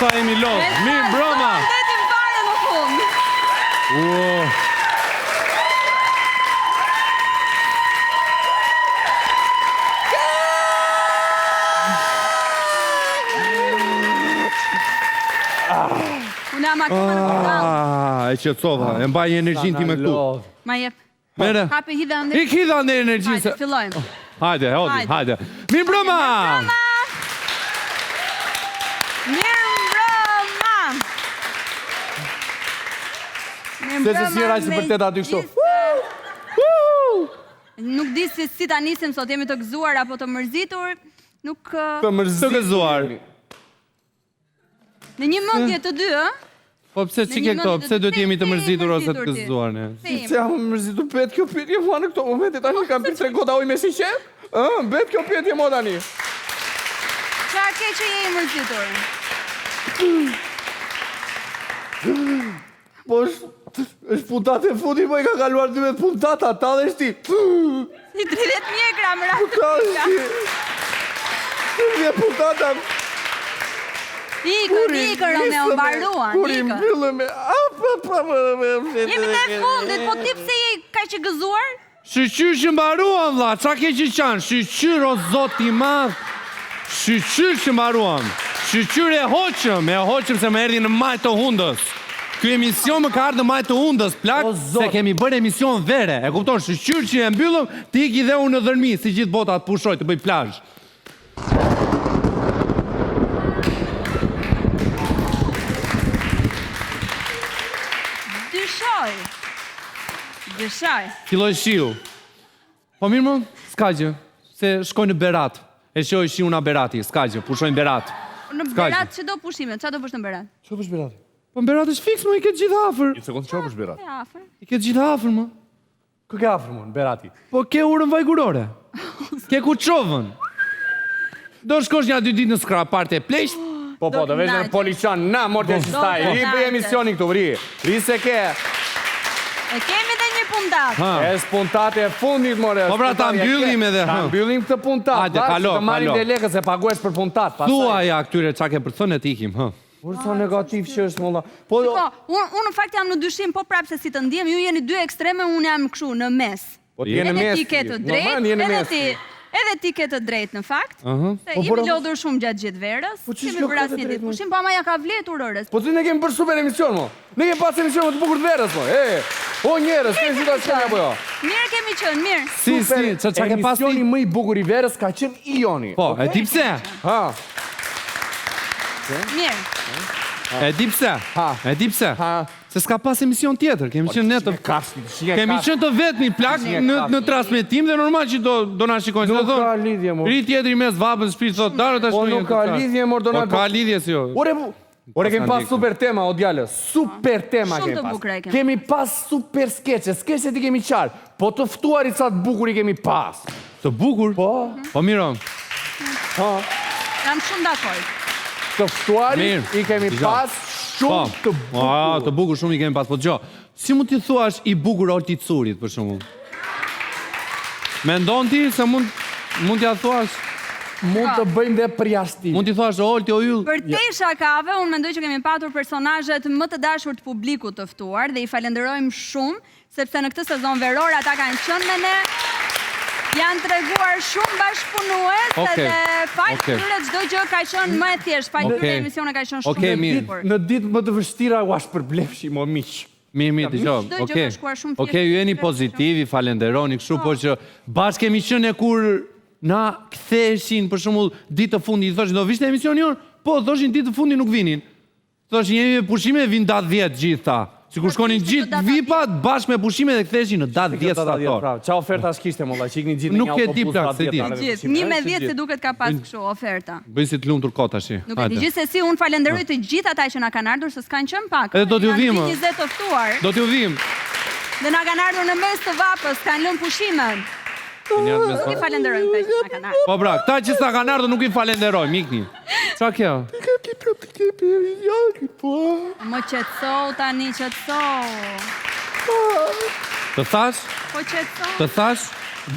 sa jemi lodh. Mirë broma. Detim fare në fund. Unë jam akoma në fundal. E qetësova, e mbaj energjinë ti me këtu. Ma jep. Mere. Hape hidhe ande. Ik hidha ande energjinë. Hajde, fillojmë. Hajde, hajde. Mirë broma! Se si rajtë për teta aty kështu. Nuk di si ta nisim sot, jemi të gëzuar apo të mërzitur. Nuk... Të gëzuar. Në një mendje të dy, ë? Po pse çike këto? Pse duhet jemi të mërzitur ose të gëzuar ne? Se jam mërzitur bet kjo pyetje mua në këto momente tani kam pirë 3 gota ujë me shiqe? Bet kjo pyetje mua tani. Çfarë ke që je i mërzitur? Po është puntate e fundi, po i ka kaluar 12 puntata, ta dhe shti. Si 30 mjekra më ratë. Ta dhe shti. 12 puntata. Ikër, Romeo, mbaruan, Kur i mbyllëm me... Jemi në fundit, po ti pse je kaq i gëzuar? Shqyr që mbaruan, vlla, qa ke që qanë? Shqyr o zot i madh. Shqyr që mbaruan. Shqyr e hoqëm se më erdi në majtë të hundës. Ky emision më ka ardhë në majtë të hundës, plak, se kemi bërë emision vere. E kupton, shqyr që e mbyllëm, ti iki dhe unë në dhërmi, si gjithë botat pushoj të bëj plazh. Dyshoj. Filloj shiu. Po mirë më, s'ka gjë, se shkoj në Berat. E shoj shiu nga Berati, s'ka gjë, pushojnë Berat. Në Berat që do pushime, qa do push në Berat? Që pësh Berat? Po në Berat është fiks, më, i ketë gjithë afer. Një sekundë, që pësh Berat? I ketë gjithë afer, më. Kë ke afer, më, në Berati? Po ke urën vajgurore. Ke Kuçovën. Do shkosh një 2 ditë në skraparte e pleqt. Po, do vesh në polican, na, morte që staj. Ri për emisioni këtu, ri se ke. E kemi dhe një puntat. Es puntate e fundit, more. Po pra ta mbyllim edhe. Ta mbyllim këtë puntat. Hajde, kalo. Të marim dhe lekë se paguesh për puntat. Thuaja këtyre qa ke për thënë e t'ikim, Por sa negativ që është, molla. Po, unë në fakt jam në dyshim, po prapë se si të ndjem, ju jeni 2 ekstreme, unë jam këshu në mes. Po ti je në mes. Edhe ti ke të drejt, edhe ti ke të drejt në fakt. Se jemi lodhur shumë gjatë gjithë verës, kemi për asnjë ditë pushim, po ama ja ka vletur orës. Po ti ne kemi bërë super emision, mo. Ne kemi pas emision më të bukur të verës, mo. O njerëz, kemi situacion apo jo? Mirë kemi qenë, mirë. Si, qa ke pas ti? Emisioni më i bukur i verës ka qenë Ioni. Po, e di pse? Mirë. E di pse? E di pse? Se s'ka pas emision tjetër, kemi qenë ne të... Kemi qenë të vetmi plak në transmetim dhe normal që do na shikojnë. Nuk ka lidhje, mo. Ri tjetëri mes vapën, shpirt, thot, darë të Po nuk ka lidhje, mo, Donald. Po ka lidhje si jo. Ore, kemi pas super tema, o djallë. Super tema kemi pas. Kemi pas super skeqe. Skeqet i kemi qarë. Po të ftuarit sa të bukur i kemi pas. Të bukur? Po. Po miro. Jam shumë dakord. Të ftuarit i kemi pas shumë të bukur. Të bukur shumë i kemi pas. Po gjo, si mund t'i thuash i bukur Olti Curit, për shumë? Mendon ti se mund t'ja thuash? Mund të bëjmë dhe përjashtim. Mund t'i thuash Olti o yll? Për te shakave, unë mendoj që kemi patur personazhet më të dashur të publikut të ftuar dhe i falenderojmë shumë, sepse në këtë sezon veror ata kanë qenë me ne, janë treguar shumë bashkëpunues dhe faqe tyre çdo gjë ka qenë më e thjeshtë, faqe tyre emisione ka qenë shumë e bukur. Në ditë më të vështira u shpërblefshi mo miq. Mirë, dëgjoj. Okej, ju jeni pozitivi, falenderoni kështu, por që bashkë kemi qenë kur na ktheheshin për shembull ditë të fundit, thoshin do vishte emisioni jon? Po, thoshin ditë të fundit nuk vinin. Thoshin jemi me pushime vin datë 10 gjithta. Sikur shkonin gjithë vipat bashkë me pushime dhe ktheheshin në datë 10 shtator. Qa oferta s'kishte molla, që ikni gjithë në një autobus datë 10. Gjithë, 1 me 10 se duket ka pas kështu oferta. Bëj si të lumtur kot tash. Nuk e di gjithsesi unë falenderoj të gjithë ata që na kanë ardhur se s'kan qenë pak. Edhe do t'ju vim. 20 të ftuar. Do t'ju vim. Dhe na kanë ardhur në mes të vapës, kanë lënë pushimen. Nuk i falenderojmë të që nga kanë ardhur. Po bra, këta që s'ta kanë ardhur nuk i falenderojmë, ikni. Qa kjo? Më qetësou tani, qetësou. Të thash? Po qetësou. Të thash?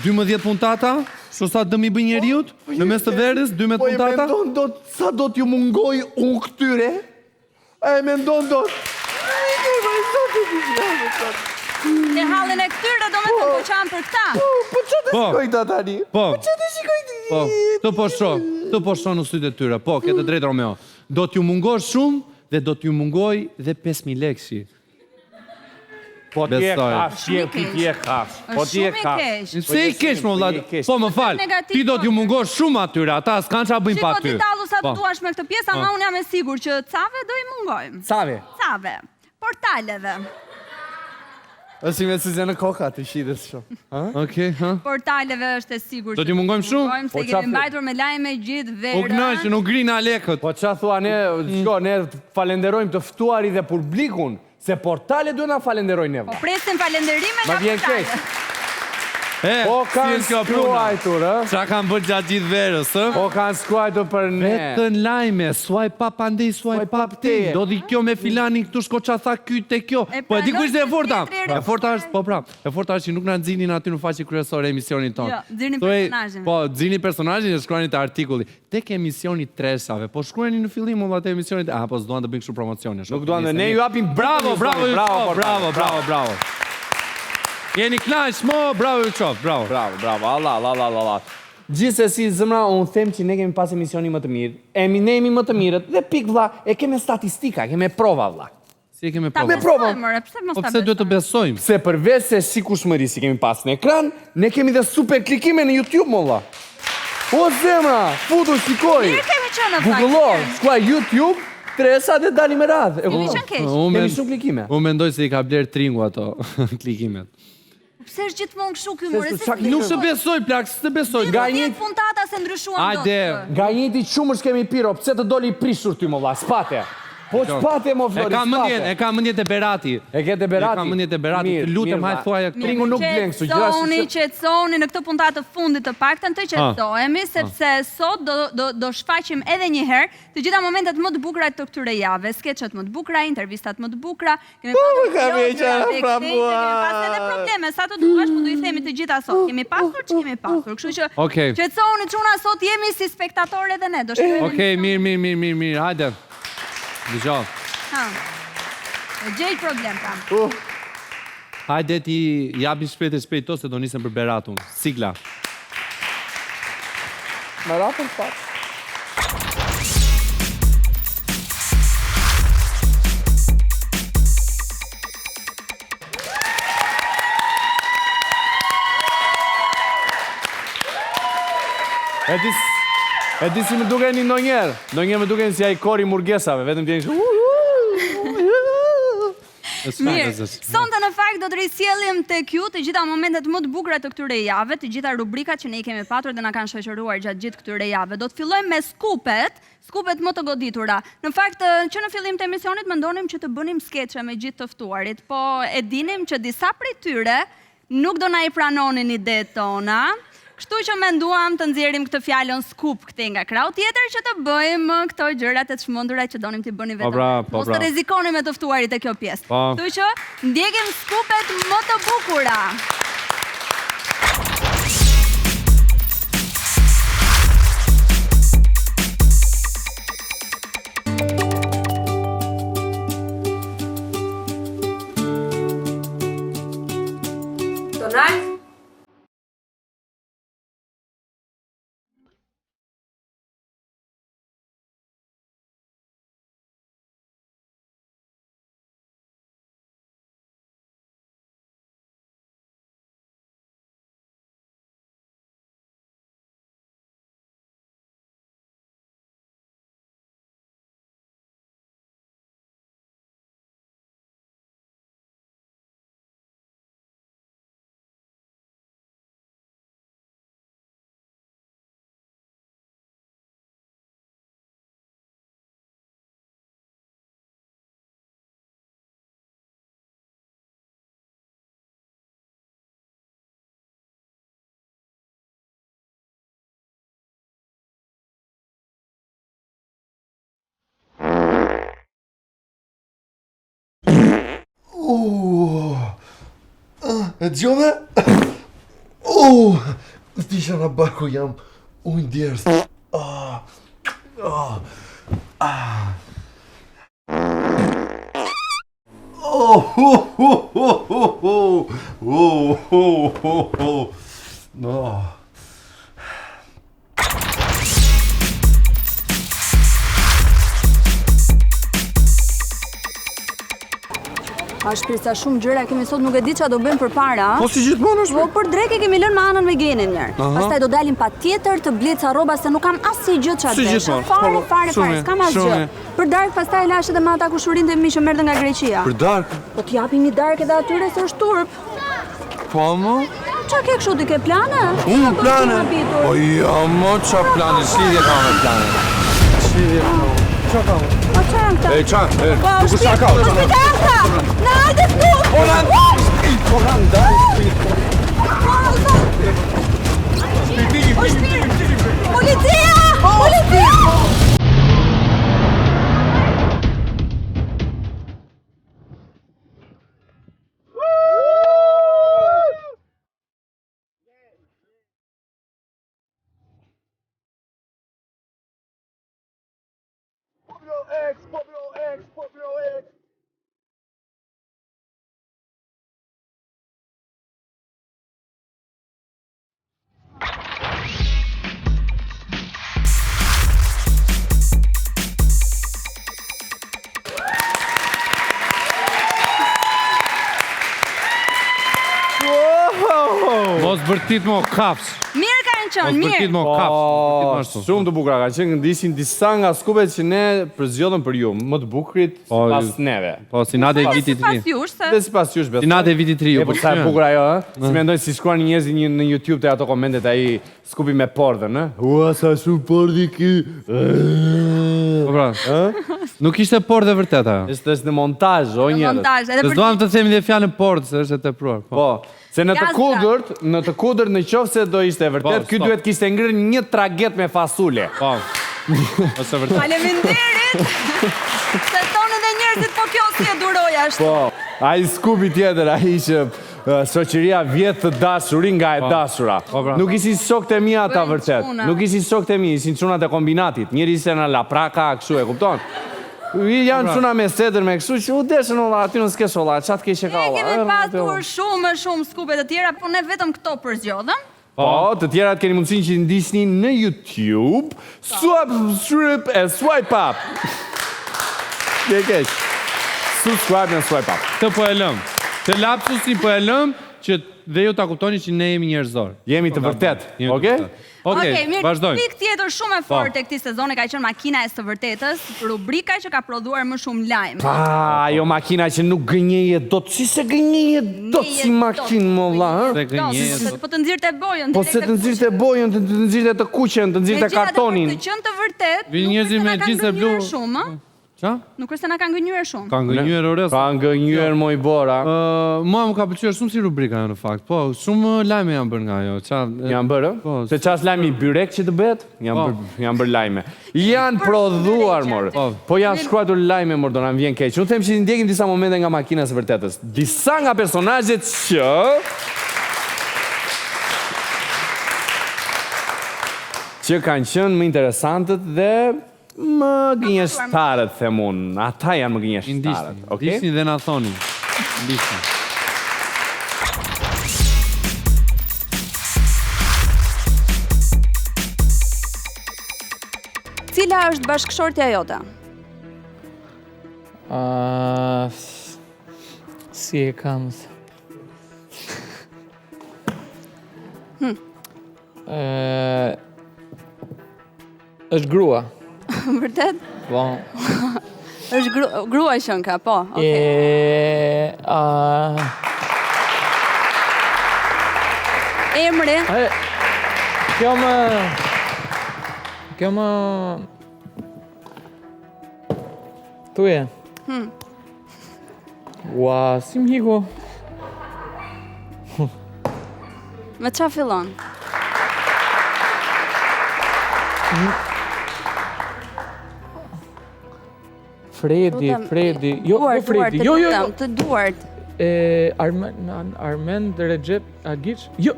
12 puntata? Sho sa dëmi bëj njeriut? Në mes të verës, 12 puntata? Po e mendon sa do t'ju mungoj unë këtyre? E mendon dot. Në hallin e këtyre do me të po qanë për këta. Po që të shikoj ta tani? Po. Që të shikoj ti? Po, të po shon në sytë e tyre. Po, kete drejt Romeo. Do t'ju mungoj shumë dhe do t'ju mungoj dhe 5.000 lekëshi. Po ti e kash, ti e kash. Po ti e kash. Se i kesh më vëlla. Po më fal. Ti do t'ju mungoj shumë atyre, ata s'kan ç'a bëjnë pa ty. Shiko ti dallu sa të duash me këtë pjesë, ama unë jam e sigurt që cave do i mungojmë. Cave. Portaleve. Është me si në koka të shites shumë. Okej, ha? Portaleve është e sigurt. Do t'ju mungojmë shumë? Se kemi mbajtur me lajme gjithë verën. U kënaqë, nuk grina lekët. Po ç'a thua ne, ne falenderojmë të ftuarit dhe publikun, se portale duhen na falenderojnë neve. Po presim falenderime nga portale. Po kanë shkruajtur, Qa kanë bërë gjatë gjithë verës, Po kanë shkruajtur për ne. Vetën lajme, swipe up andej, swipe up ti. Do di kjo me filanin këtu shko qa tha ky te kjo. Po e di ku ishte e forta. E forta është, po pra. E forta është që nuk na nxinin aty në faqe kryesore emisionin tonë. Jo, nxinin personazhin. Po, nxinin personazhin e shkruani te artikulli. Tek emisioni treshave, po shkruani në fillim ulla te emisionit. Po s'duan të bëjnë kështu promocione. Nuk duan, ne ju japim bravo. Jeni knaq, mo, bravo ju qof, bravo. Bravo, Allah. Gjithsesi, zëmra, unë them që ne kemi pas emisioni më të mirë, ne jemi më të mirët, dhe pik vlla, e keme statistika, keme prova vlla. Si e keme Ta prova? besojmë, Po pse duhet të besojmë? Se përveç se shikueshmëri si kemi pas në ekran, ne kemi dhe super klikime në YouTube, mo vlla. O zemra, futu shikoj. Mirë kemi qenë në fakt. Google, shkruaj YouTube, Tresa dhe dali me radhë. Kemi qenë keq. Kemi shumë klikime. Unë mendoj se i ka bler tringu ato klikimet. Pse është gjithmonë kështu ky more? Nuk se besoj, plak, se besoj. Nga një puntata se ndryshuan dot. Hajde. Nga njëti qumësh kemi piro, pse të doli i prishur ty, mo vlla, spate. Po çpate mo Flori, spate. E ka mendjen te Berati. E ke te Berati? E ka mendjen te Berati. Të lutem hajt thuaja tringu nuk blen kështu gjëra. Qetësoni në këtë puntatë të fundit të paktën të qetësohemi sepse sot do shfaqim edhe një herë të gjitha momentet më të bukura të këtyre javëve, skeçet më të bukura, intervistat më të bukura. Kemi pasur edhe probleme, sa të duash, po do i themi të gjitha sot. Kemi pasur që kemi pasur. Kështu që qetësoni çuna, sot jemi si spektatorë edhe ne. Do shkojmë. Okej, mirë, hajde. Dëgjoj. E gjej problem kam. Hajde ti japi shpejt to se do nisem për Beratun. Sigla. Beratun pak. E di si më duke një ndonjëherë më duke një si a i kori murgesave, vetëm t'jenë Mirë, sonte në fakt do të risjellim tek ju të gjitha momentet më të bukura të këtyre javëve, të gjitha rubrikat që ne i kemi patur dhe na kanë shoqëruar gjatë gjithë këtyre javëve. Do të fillojmë me skupet më të goditura. Në fakt, që në fillim të emisionit mendonim që të bënim skeçe me gjithë të ftuarit, po e dinim që disa prej tyre nuk do na i pranonin idetë tona. Kështu që menduam të nxjerrim këtë fjalën skup këtej nga krau tjetër që të bëjmë këto gjërat e çmendura që donim t'i bëni vetëm. Mos të rrezikoni me të ftuarit e kjo pjesë. Kështu që ndjekim skupet më të bukura. Donald? E gjove? Tisha në barku jam ujnë djerës. A shpirësa shumë gjëra kemi sot, nuk e di çfarë do bëjmë përpara. Po si gjithmonë është. Po për drekë kemi lënë me Anën me Genin njërë. Pastaj do dalim patjetër të bleca rroba se nuk kam asnjë gjë çfarë Si vesh. gjithmonë. Fare, s'kam asgjë. Për darkë pastaj lash edhe me ata kushurinë e mi që merrte nga Greqia. Për darkë. Po t'japim një darkë edhe atyre se është turp. Po më? Qa ke kështu, ti ke plane? Unë plane? Po ja, mo, qa plane? S'lidhje ka me plane. S'lidhje ka. Qa ka me? Po qa janë këta? Qa? Po shpi ka këta! Në hajde këtu! Po kanë dalë. O shpirë! Policia! Policia! Mos vërtit mo kafsh. Mirë kanë qënë, Mos vërtit mirë. mo kafsh. Shumë të bukura, ka qenë ndisin disa nga skupet që ne përzgjodhëm për ju, më të bukurit pas neve. Po, si natë e vitit Pas 3. jush, se... Dhe si pas jush, Si natë e vitit 3. Po sa e bukur ajo, ë? Si mendojnë si shkruan njerëzit në YouTube te ato komentet ai skupi me pordën, ë? Ua sa shumë pordi ky. Po pra. Nuk ishte por dhe vërtet ajo. Është në montazh, o njerëz. Montazh, edhe Se për... s'duam të themi dhe fjalën port, se është e tepruar. Po, se në të Gazda. kudërt në qoftë se do ishte e vërtet, Po, ky stop. duhet kishte ngrirë një traget me fasule. Po. Është e vërtet. Faleminderit! Se tonë edhe njerëzit, po kjo si e duroj ashtu. Po, ai skupi tjetër, ai që shoqëria vjet të dashurin nga e dashura. Po, pra. Nuk ishin shokët e mi ata Bëjnë vërtet. çuna. Nuk ishin shokët e mi, ishin çunat e kombinatit. Njëri ishte në La Praka, kështu e kupton? Janë çuna me sedër me kështu që u deshën olla, aty në s'kesh olla, çat keq e ka Ne kemi olla. pasur shumë skupet të tjera, po ne vetëm këto përzgjodhëm. Po, të tjerat keni mundësinë që ndiqni në YouTube, swipe e swipe up. Ke keq. Subscribe and swipe up. Të po e lëm. Të lapsusi po e lëm që dhe ju ta kuptoni që ne jemi njerëzor. Jemi të vërtet, Jemi të okay? vërtet. Okej, mirë, vazhdojmë. pikë tjetër shumë e fortë e këtij sezoni ka qenë makina e së vërtetës, rubrika që ka prodhuar më shumë lajm. Pa, ajo makina që nuk gënjeje dot, si se gënjeje dot si makinë më vlla, ë? Se gënjeje. Po të nxirte bojën, Po se të nxirte bojën, të nxirte të kuqen, të nxirte kartonin. Të qenë të vërtet. Vinë njerëzit me gjinse blu. Shumë, ë? Qa? Nuk është se na kanë gënjur shumë. Ka ngënjur ores. Ka ngënjur moj bora. Mua më ka pëlqyer shumë si rubrika ajo në fakt. Po, shumë lajme janë bërë nga ajo. Janë bërë? Po. Se ças lajmi byrek që të bëhet? Janë bërë lajme. Janë prodhuar, mor. Po janë shkruar lajme, mor, do na vjen keq. Unë them që ndjekim disa momente nga makina e së vërtetës. Disa nga personazhet që kanë qenë më interesantët dhe më gënjeshtarët, them unë. Ata janë më gënjeshtarët, okay? Ndisni dhe na thoni. Ndisni. Cila është bashkëshortja jote? Si e kam... është grua. Vërtet? Po. Është grua që ka, po. Emri? Kjo më... Tuje. Ua, si më hiku. Me qa fillon? Fredi. Jo, Fredi. Jo. Të duart. Armend Recep Agic. Jo.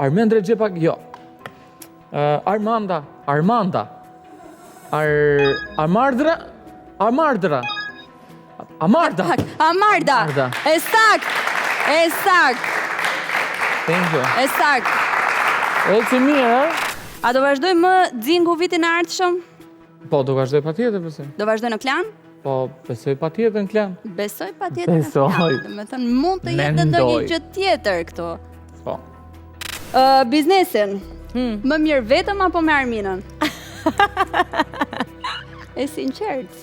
Armend Recep Agic. Jo. Armanda. Armardra. Amarda. Amarda. Amarda. E sakt. Thank you. E sakt. Eci mirë, A do vazhdoj më Xingu vitin e ardhshëm? Po, do vazhdoj patjetër, besoj. Do vazhdoj në Klan? Po, besoj patjetër në Klan. Besoj patjetër në Besoj. Klan. Domethënë mund të jetë Mendoj. ndonjë gjë tjetër këtu. Po. Biznesin. Më mirë vetëm apo me Arminën? E sinqert.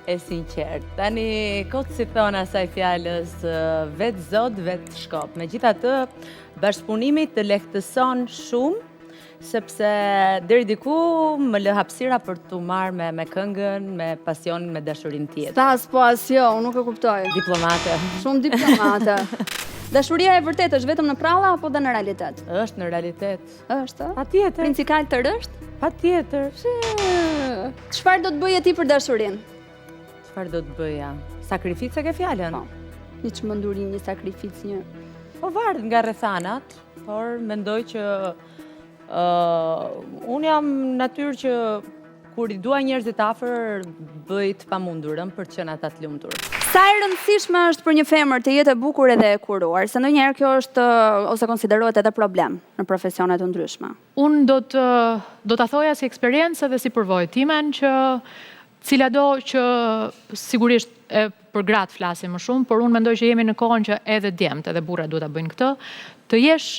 E sinqert. Tani, kot si thon asaj fjalës, vetë zot, vetë shkop. Megjithatë, bashkëpunimi të lehtëson shumë, sepse deri diku më lë hapësira për t'u marrë me këngën, me pasionin, me dashurinë tjetër. Stas po asjo, unë nuk e kuptoj. Diplomate. Shumë diplomate. Dashuria e vërtetë është vetëm në pralla apo dhe në realitet? Është në realitet. Është, ë? Patjetër. Princikal të rësht? Patjetër. Çfarë do të bëje ti për dashurinë? Çfarë do të bëja? Sakrificë ke fjalën? Po. Një çmendurim, një sakrificë, një. Po varet nga rrethanat, por mendoj që unë jam natyrë që kur i dua njerëzit afër, bëj të pamundurën për të qenë ata të lumtur. Sa e rëndësishme është për një femër të jetë e bukur edhe e kuruar, se ndonjëherë kjo është ose konsiderohet edhe problem në profesione të ndryshme. Unë do ta thoja si eksperiencë dhe si përvojë timen që cilado që sigurisht për gratë flasim më shumë, por unë mendoj që jemi në kohën që edhe djemtë edhe burrat duhet ta bëjnë këtë, të jesh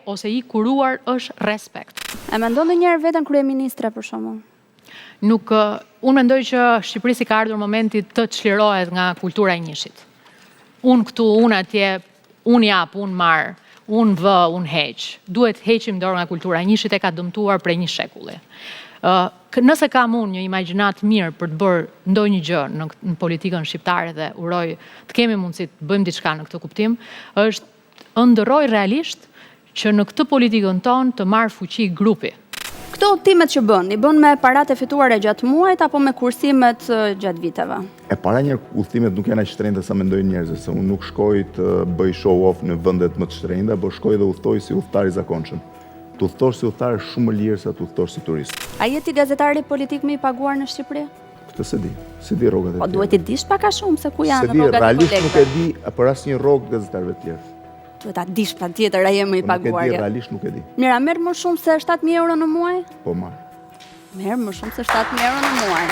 ose i kuruar është respekt. E mendon ndonjëherë veten kryeministre për shembull? Nuk, unë mendoj që Shqipërisë ka ardhur momenti të çlirohet nga kultura e njëshit. Unë këtu, unë atje, unë jap, unë marr, unë vë, unë heq. Duhet heqim dorë nga kultura e njëshit, e ka dëmtuar prej një shekulli. Nëse kam unë një imagjinat mirë për të bërë ndonjë gjë në politikën shqiptare dhe uroj të kemi mundësi të bëjmë diçka në këtë kuptim, është ëndërroj realisht që në këtë politikën tonë të marrë fuqi grupi. Këto udhëtimet që bën, i bën me paratë e fituara gjatë muajit apo me kursimet gjatë viteve? E para një udhëtimet nuk janë aq shtrenjta sa mendojnë njerëzit, se unë nuk shkoj të bëj show off në vendet më të shtrenjta, por shkoj dhe udhtoj si udhëtar i zakonshëm. Të udhëtosh si udhëtar është shumë më lirë se të udhëtosh si turist. A je ti gazetari politik më i paguar në Shqipëri? Këtë se di. Si di rrogat e tjera. Po duhet i dish pak a shumë se ku janë Se di, rrogat e realisht nuk e kolegëve. di për asnjë rrogë gazetarëve të tjerë. Duhet ta dish patjetër a je më i Po nuk e paguar. di, realisht nuk e di. Mira, merr më shumë se 7.000 euro në muaj? Po marr. Merr më shumë se 7.000 euro në muaj.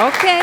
Okej.